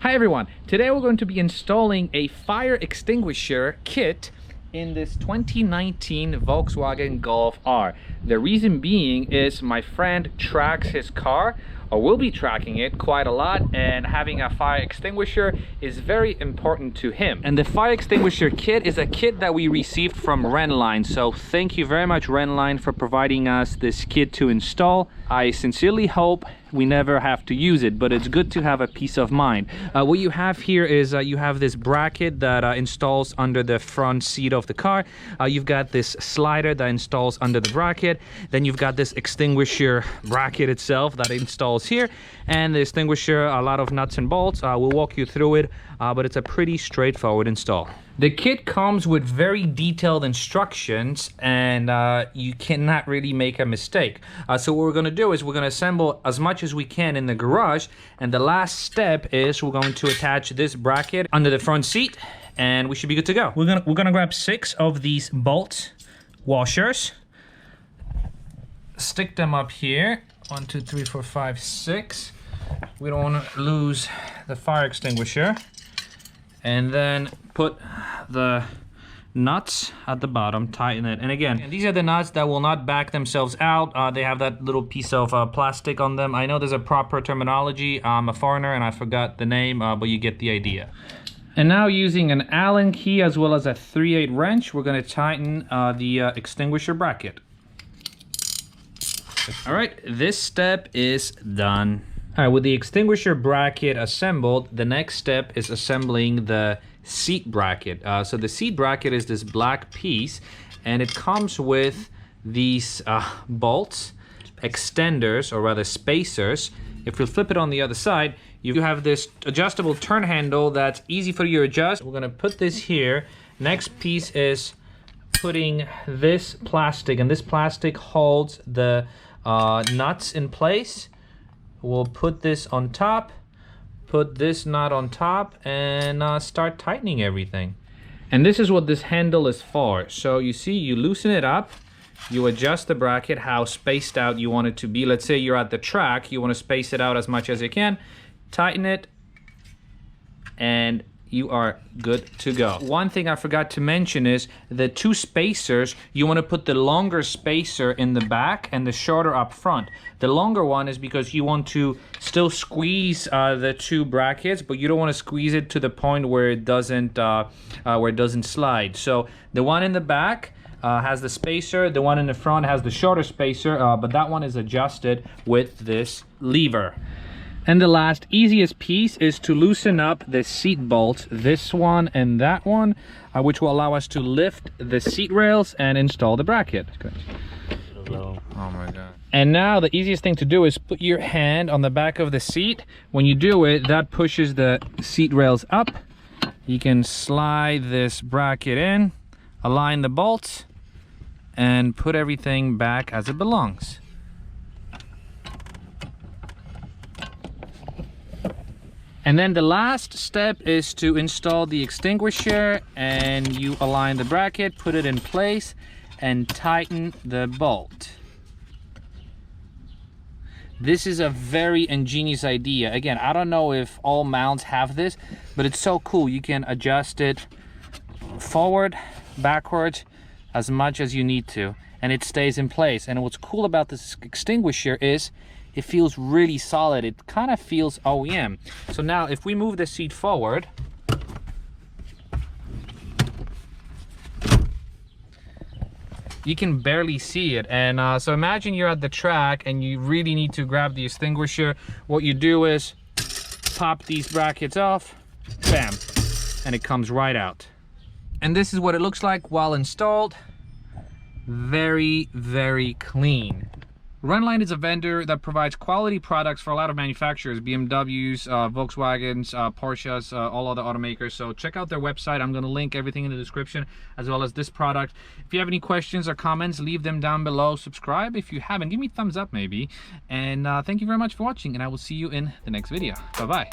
Hi everyone, today we're going to be installing a fire extinguisher kit in this 2019 Volkswagen Golf R. The reason being is my friend tracks his car, or will be tracking it quite a lot, and having a fire extinguisher is very important to him. And the fire extinguisher kit is a kit that we received from Rennline, so thank you very much Rennline for providing us this kit to install. I sincerely hope we never have to use it, but it's good to have a peace of mind. What you have here is you have this bracket that installs under the front seat of the car. You've got this slider that installs under the bracket. Then you've got this extinguisher bracket itself that installs here, and the extinguisher, a lot of nuts and bolts. We'll walk you through it, but it's a pretty straightforward install. The kit comes with very detailed instructions, and you cannot really make a mistake. So what we're going to do is we're going to assemble as much as we can in the garage, and the last step is we're going to attach this bracket under the front seat, and we should be good to go. We're gonna grab 6 of these bolt washers, stick them up here. 1, 2, 3, 4, 5, 6. We don't want to lose the fire extinguisher. And then put the nuts at the bottom, tighten it. And again, these are the nuts that will not back themselves out. They have that little piece of plastic on them. I know there's a proper terminology. I'm a foreigner and I forgot the name, but you get the idea. And now using an Allen key as well as a 3/8 wrench, we're going to tighten the extinguisher bracket. All right, this step is done. All right, with the extinguisher bracket assembled, the next step is assembling the seat bracket. So the seat bracket is this black piece, and it comes with these bolts, extenders, or rather spacers. If we flip it on the other side, you have this adjustable turn handle that's easy for you to adjust. We're gonna put this here. Next piece is putting this plastic, and this plastic holds the nuts in place. We'll put this on top, put this nut on top, and start tightening everything. And this is what this handle is for. So you see, you loosen it up, you adjust the bracket how spaced out you want it to be. Let's say you're at the track, you want to space it out as much as you can, tighten it, and you are good to go. One thing I forgot to mention is the 2 spacers, you want to put the longer spacer in the back and the shorter up front. The longer one is because you want to still squeeze the 2 brackets, but you don't want to squeeze it to the point where it doesn't slide. So the one in the back has the spacer, the one in the front has the shorter spacer, but that one is adjusted with this lever. And the last easiest piece is to loosen up the seat bolts, this one and that one, which will allow us to lift the seat rails and install the bracket. Good. Oh my God. And now the easiest thing to do is put your hand on the back of the seat. When you do it, that pushes the seat rails up. You can slide this bracket in, align the bolts, and put everything back as it belongs. And then the last step is to install the extinguisher, and you align the bracket, put it in place, and tighten the bolt. This is a very ingenious idea. Again, I don't know if all mounts have this, but it's so cool. You can adjust it forward, backwards, as much as you need to, and it stays in place. And what's cool about this extinguisher is it feels really solid. It kind of feels OEM. So now if we move the seat forward, you can barely see it. And so imagine you're at the track and you really need to grab the extinguisher. What you do is pop these brackets off, bam, and it comes right out. And this is what it looks like while installed. Very, very clean. Rennline is a vendor that provides quality products for a lot of manufacturers, BMWs, Volkswagens, Porsches, all other automakers. So check out their website. I'm going to link everything in the description, as well as this product. If you have any questions or comments, leave them down below. Subscribe if you haven't. Give me a thumbs up maybe. And thank you very much for watching, and I will see you in the next video. Bye-bye.